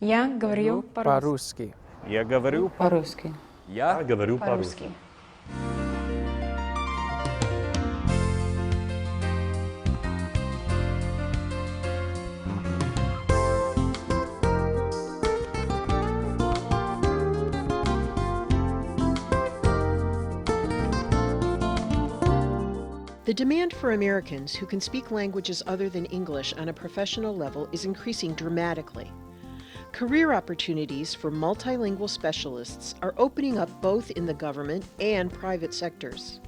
Я говорю по-русски. по-русски. Я говорю По-русски. Я говорю По-русски. The demand for Americans who can speak languages other than English on a professional level is increasing dramatically. Career opportunities for multilingual specialists are opening up both in the government and private sectors.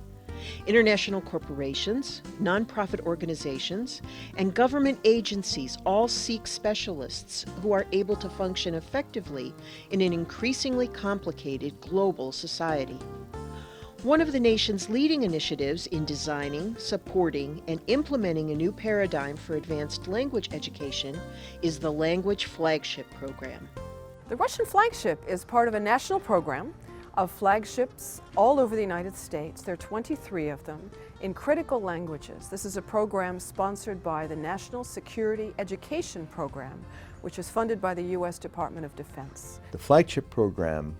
International corporations, nonprofit organizations, and government agencies all seek specialists who are able to function effectively in an increasingly complicated global society. One of the nation's leading initiatives in designing, supporting, and implementing a new paradigm for advanced language education is the Language Flagship Program. The Russian Flagship is part of a national program of flagships all over the United States. There are 23 of them in critical languages. This is a program sponsored by the National Security Education Program, which is funded by the U.S. Department of Defense. The Flagship Program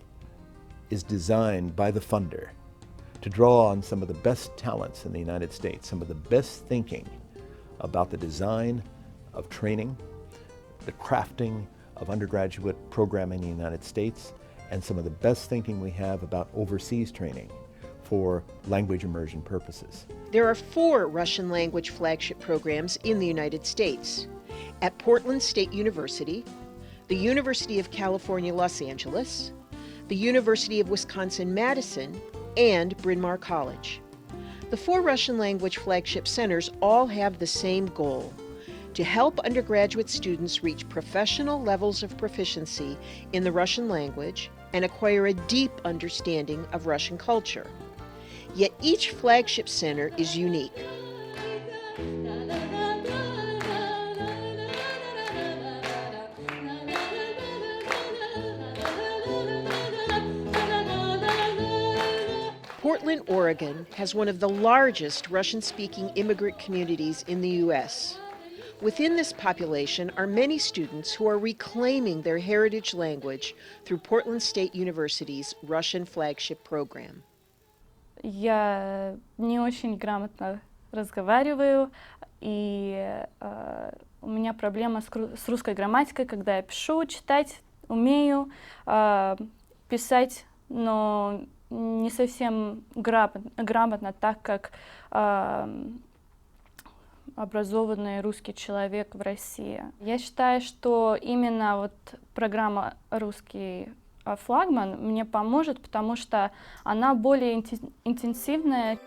is designed by the funder to draw on some of the best talents in the United States, some of the best thinking about the design of training, the crafting of undergraduate programming in the United States, and some of the best thinking we have about overseas training for language immersion purposes. There are 4 Russian language flagship programs in the United States. At Portland State University, the University of California, Los Angeles, the University of Wisconsin-Madison, and Bryn Mawr College. The 4 Russian language flagship centers all have the same goal: to help undergraduate students reach professional levels of proficiency in the Russian language and acquire a deep understanding of Russian culture. Yet each flagship center is unique. Portland, Oregon has one of the largest Russian-speaking immigrant communities in the U.S. Within this population are many students who are reclaiming their heritage language through Portland State University's Russian Flagship Program. Я не очень грамотно разговариваю, и у меня проблема с русской грамматикой, когда я пишу, читать умею, писать, но не совсем грамотно, так как образованный русский человек в России. Я считаю, что именно вот программа «Русский флагман» мне поможет, потому что она более интенсивная.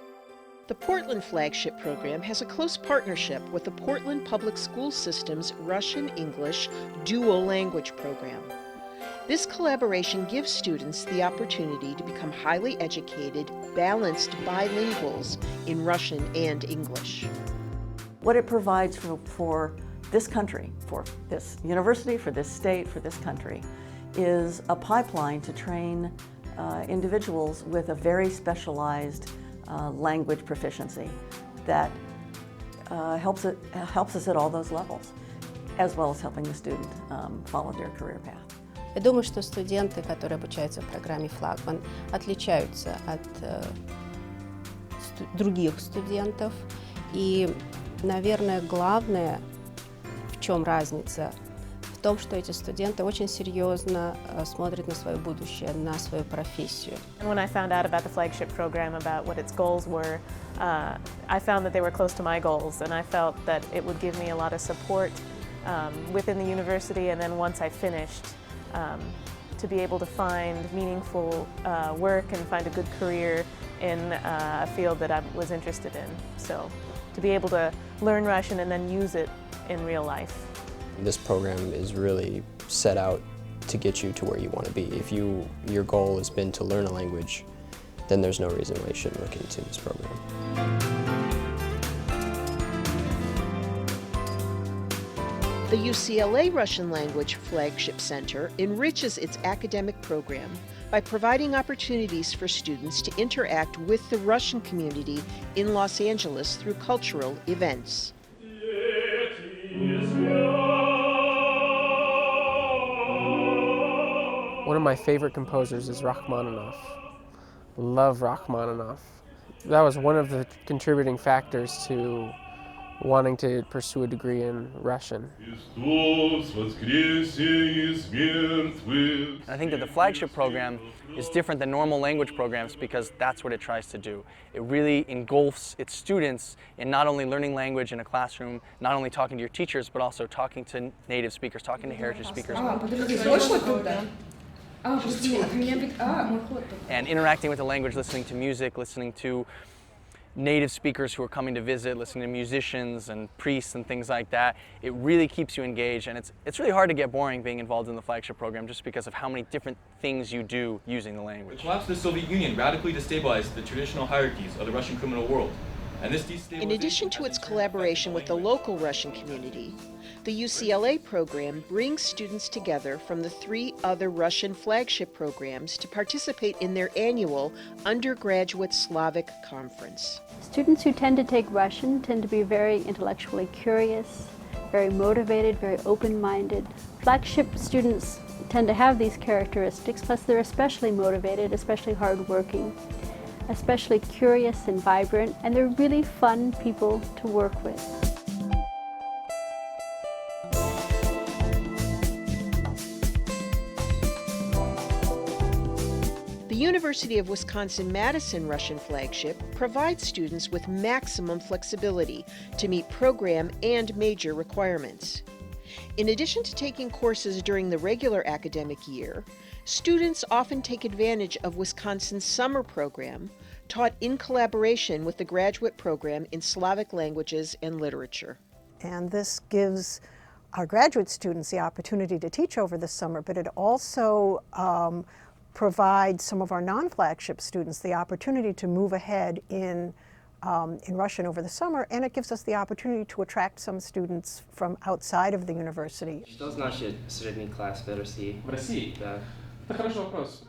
The Portland Flagship Program has a close partnership with the Portland Public School System's Russian-English dual language program. This collaboration gives students the opportunity to become highly educated, balanced bilinguals in Russian and English. What it provides for this country, for this university, for this state, for this country, is a pipeline to train individuals with a very specialized language proficiency that helps us at all those levels, as well as helping the student follow their career path. Я думаю, что студенты, которые обучаются в программе «Флагман», отличаются от других студентов. И, наверное, главное, в чем разница, в том, что эти студенты очень серьезно смотрят на свое будущее, на свою профессию. When I found out about the flagship program, about what its goals were, I found that they were close to my goals, and I felt that it would give me a lot of support within the university, and then once I finished, to be able to find meaningful work and find a good career in a field that I was interested in. So to be able to learn Russian and then use it in real life. This program is really set out to get you to where you want to be. If your goal has been to learn a language, then there's no reason why you shouldn't look into this program. The UCLA Russian Language Flagship Center enriches its academic program by providing opportunities for students to interact with the Russian community in Los Angeles through cultural events. One of my favorite composers is Rachmaninoff. Love Rachmaninoff. That was one of the contributing factors to wanting to pursue a degree in Russian. I think that the Flagship program is different than normal language programs because that's what it tries to do. It really engulfs its students in not only learning language in a classroom, not only talking to your teachers, but also talking to native speakers, talking to heritage speakers. And interacting with the language, listening to music, listening to native speakers who are coming to visit, listening to musicians and priests and things like that. It really keeps you engaged, and it's really hard to get boring being involved in the Flagship program just because of how many different things you do using the language. The collapse of the Soviet Union radically destabilized the traditional hierarchies of the Russian criminal world. And this In addition to its collaboration with the local Russian community, the UCLA program brings students together from the 3 other Russian flagship programs to participate in their annual undergraduate Slavic conference. Students who tend to take Russian tend to be very intellectually curious, very motivated, very open-minded. Flagship students tend to have these characteristics, plus they're especially motivated, especially hardworking, especially curious and vibrant, and they're really fun people to work with. The University of Wisconsin-Madison Russian Flagship provides students with maximum flexibility to meet program and major requirements. In addition to taking courses during the regular academic year, students often take advantage of Wisconsin's summer program, taught in collaboration with the graduate program in Slavic languages and literature. And this gives our graduate students the opportunity to teach over the summer, but it also provides some of our non-flagship students the opportunity to move ahead in Russian over the summer, and it gives us the opportunity to attract some students from outside of the university. Что значит средний класс в России? В России? Да. Это хороший вопрос.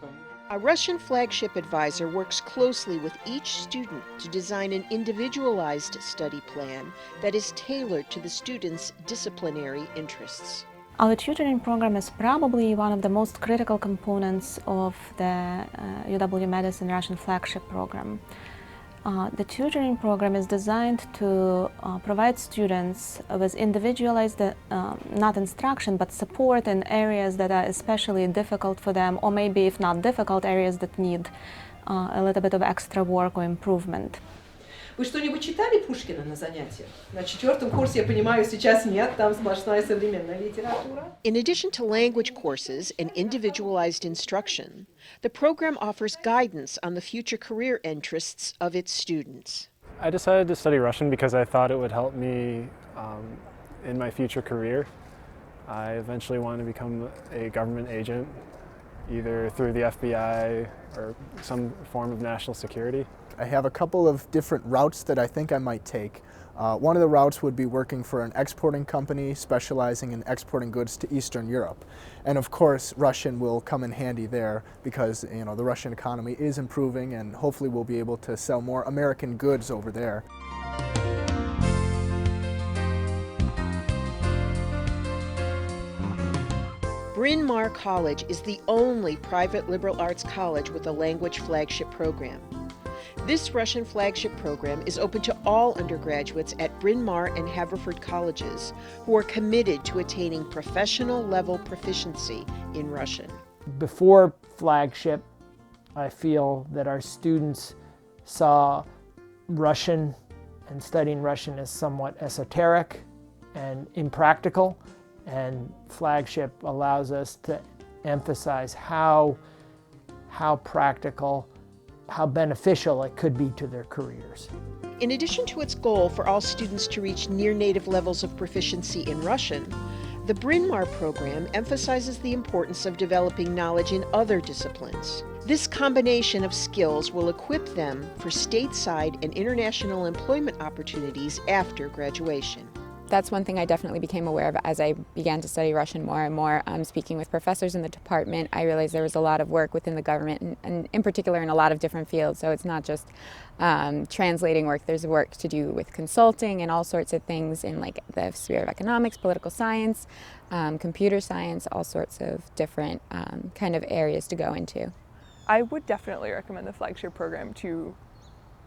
A Russian flagship advisor works closely with each student to design an individualized study plan that is tailored to the student's disciplinary interests. Our tutoring program is probably one of the most critical components of the UW-Madison Russian Flagship program. The tutoring program is designed to provide students with individualized, not instruction, but support in areas that are especially difficult for them, or maybe if not difficult, areas that need a little bit of extra work or improvement. Вы что-нибудь читали Пушкина на занятиях? На 4-м курсе, я понимаю, сейчас нет, там сплошная современная литература. In addition to language courses and individualized instruction, the program offers guidance on the future career interests of its students. I decided to study Russian because I thought it would help me in my future career. I eventually wanted to become a government agent, either through the FBI or some form of national security. I have a couple of different routes that I think I might take. One of the routes would be working for an exporting company specializing in exporting goods to Eastern Europe. And of course, Russian will come in handy there because the Russian economy is improving, and hopefully we'll be able to sell more American goods over there. Bryn Mawr College is the only private liberal arts college with a language flagship program. This Russian flagship program is open to all undergraduates at Bryn Mawr and Haverford colleges who are committed to attaining professional level proficiency in Russian. Before flagship, I feel that our students saw Russian and studying Russian as somewhat esoteric and impractical, and flagship allows us to emphasize how practical, how beneficial it could be to their careers. In addition to its goal for all students to reach near-native levels of proficiency in Russian, the Bryn Mawr program emphasizes the importance of developing knowledge in other disciplines. This combination of skills will equip them for stateside and international employment opportunities after graduation. That's one thing I definitely became aware of as I began to study Russian more and more. Speaking with professors in the department, I realized there was a lot of work within the government, and in particular in a lot of different fields. So it's not just translating work, there's work to do with consulting and all sorts of things in like the sphere of economics, political science, computer science, all sorts of different kind of areas to go into. I would definitely recommend the Flagship program to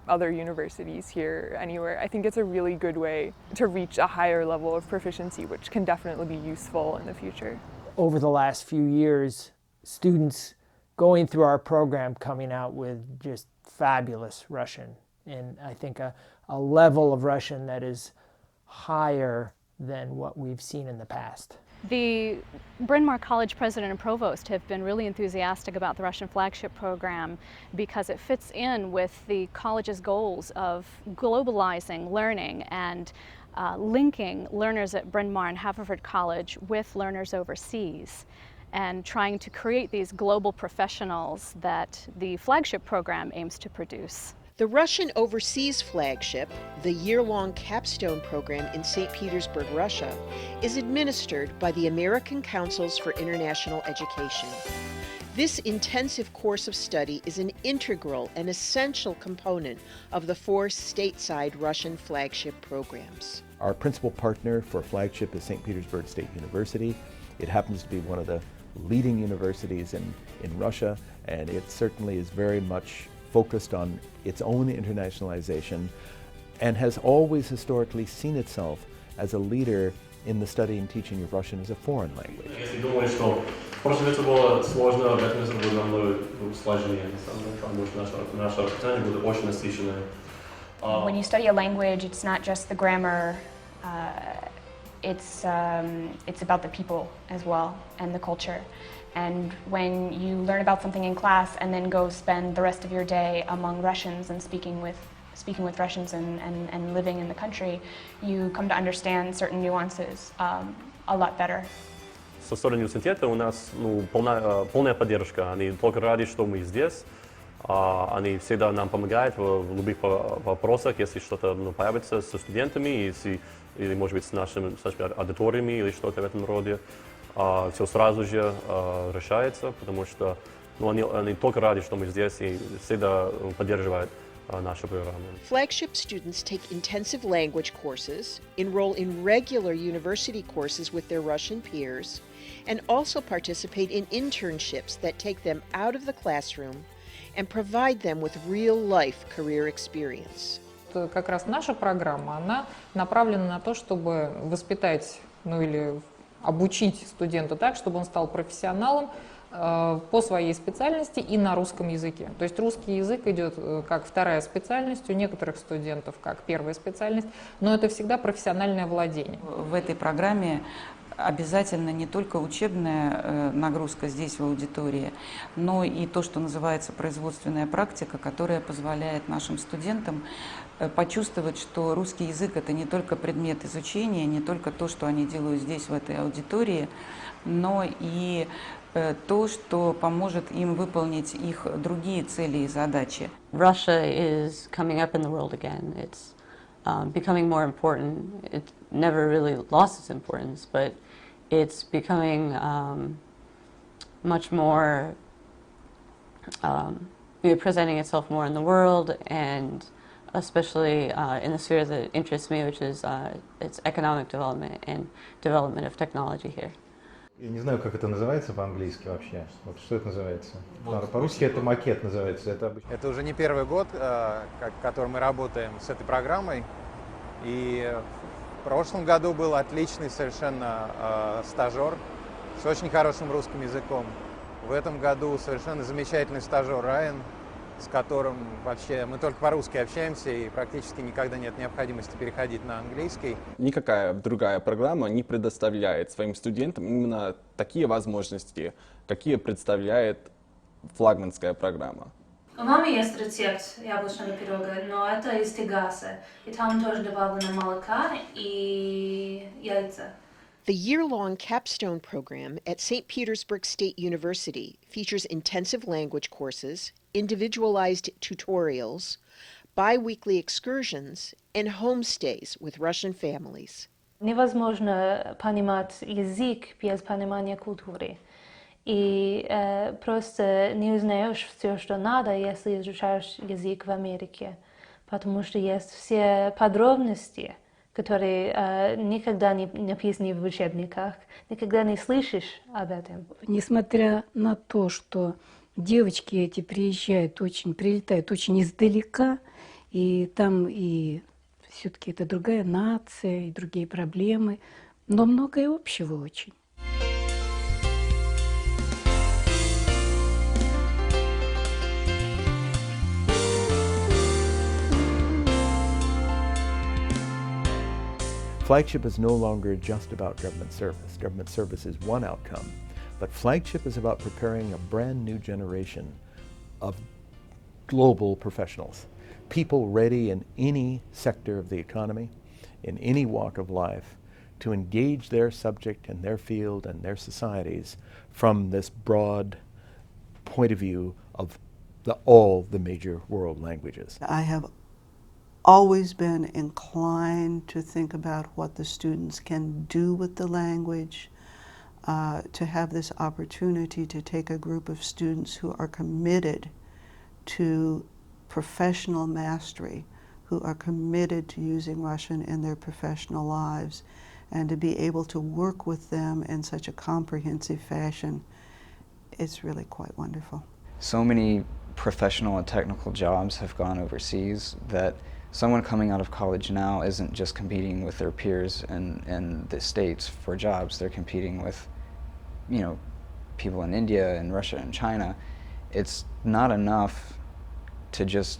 other universities here, anywhere. I think it's a really good way to reach a higher level of proficiency, which can definitely be useful in the future. Over the last few years, students going through our program coming out with just fabulous Russian, and I think a level of Russian that is higher than what we've seen in the past. The Bryn Mawr College president and provost have been really enthusiastic about the Russian Flagship program because it fits in with the college's goals of globalizing learning and linking learners at Bryn Mawr and Haverford College with learners overseas, and trying to create these global professionals that the Flagship program aims to produce. The Russian Overseas Flagship, the year-long capstone program in St. Petersburg, Russia, is administered by the American Councils for International Education. This intensive course of study is an integral and essential component of the 4 stateside Russian flagship programs. Our principal partner for Flagship is St. Petersburg State University. It happens to be one of the leading universities in Russia, and it certainly is very much focused on its own internationalization and has always historically seen itself as a leader in the study and teaching of Russian as a foreign language. Если думали, что в прошлом лете было сложно, в этом лете будет намного сложнее. Потому что наше расписание будет очень насыщенное. When you study a language, it's not just the grammar. It's about the people as well and the culture. And when you learn about something in class and then go spend the rest of your day among Russians and speaking with Russians and living in the country, you come to understand certain nuances a lot better. Со стороны университета у нас полная поддержка. Они только рады, что мы здесь. Они всегда нам помогают в любых вопросах, если что-то появится со студентами, или, может быть, с нашими аудиториями или что-то в этом роде. Все сразу же решается, потому что они только рады, что мы здесь, и всегда поддерживают нашу программу. Flagship students take intensive language courses, enroll in regular university courses with their Russian peers, and also participate in internships that take them out of the classroom and provide them with real-life career experience. Как раз наша программа, она направлена на то, чтобы воспитать, или обучить студента так, чтобы он стал профессионалом по своей специальности и на русском языке. То есть русский язык идет как вторая специальность, у некоторых студентов как первая специальность, но это всегда профессиональное владение. В этой программе обязательно не только учебная нагрузка здесь в аудитории, но и то, что называется производственная практика, которая позволяет нашим студентам почувствовать, что русский язык – это не только предмет изучения, не только то, что они делают здесь, в этой аудитории, но и то, что поможет им выполнить их другие цели и задачи. Russia is coming up in the world again. It's becoming more important. It never really lost its importance, but it's becoming much more, presenting itself more in the world, and especially in the sphere that interests me, which is its economic development and development of technology here. Я не знаю, как это называется по-английски вообще. Вот что это называется? По-русски это макет называется. Это уже не первый год, который мы работаем с этой программой. И в прошлом году был отличный совершенно стажер с очень хорошим русским языком. В этом году совершенно замечательный стажер Райан, с которым вообще мы только по-русски общаемся и практически никогда нет необходимости переходить на английский. Никакая другая программа не предоставляет своим студентам именно такие возможности, какие представляет флагманская программа. У мамы есть рецепт яблочного пирога, но это из Техаса, и там тоже добавлено молока и яйца. The year-long capstone program at St. Petersburg State University features intensive language courses, individualized tutorials, bi-weekly excursions, and homestays with Russian families. Невозможно понимать язык без понимания культуры. И просто не узнаешь все, что надо, если изучаешь язык в Америке. Потому что есть все подробности, которые никогда не написаны в учебниках, никогда не слышишь об этом. Несмотря на то, что девочки эти прилетают очень издалека, и там и все-таки это другая нация, и другие проблемы, но многое общего очень. Flagship is no longer just about government service. Government service is one outcome, but Flagship is about preparing a brand new generation of global professionals, people ready in any sector of the economy, in any walk of life, to engage their subject and their field and their societies from this broad point of view of all the major world languages. I have always been inclined to think about what the students can do with the language, to have this opportunity to take a group of students who are committed to professional mastery, who are committed to using Russian in their professional lives, and to be able to work with them in such a comprehensive fashion. It's really quite wonderful. So many professional and technical jobs have gone overseas that someone coming out of college now isn't just competing with their peers in the States for jobs. They're competing with, you know, people in India and Russia and China. It's not enough to just,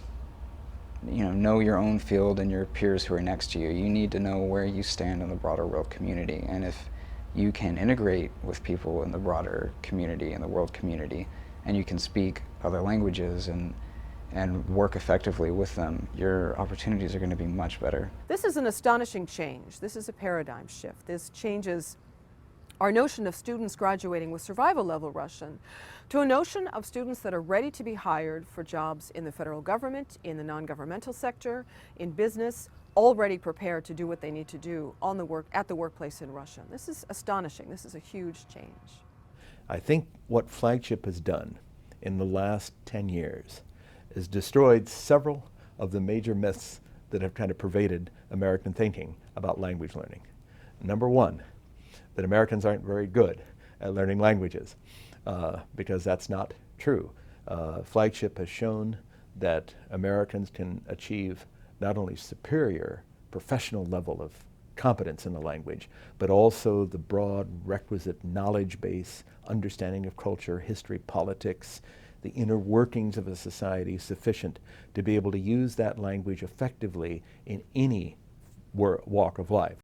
you know your own field and your peers who are next to you. You need to know where you stand in the broader world community. And if you can integrate with people in the broader community, in the world community, and you can speak other languages and work effectively with them, your opportunities are going to be much better. This is an astonishing change. This is a paradigm shift. This changes our notion of students graduating with survival level Russian to a notion of students that are ready to be hired for jobs in the federal government, in the non-governmental sector, in business, already prepared to do what they need to do at the workplace in Russia. This is astonishing. This is a huge change. I think what Flagship has done in the last 10 years is destroyed several of the major myths that have kind of pervaded American thinking about language learning. Number one, that Americans aren't very good at learning languages, because that's not true. Flagship has shown that Americans can achieve not only superior professional level of competence in the language, but also the broad requisite knowledge base, understanding of culture, history, politics, the inner workings of a society sufficient to be able to use that language effectively in any walk of life.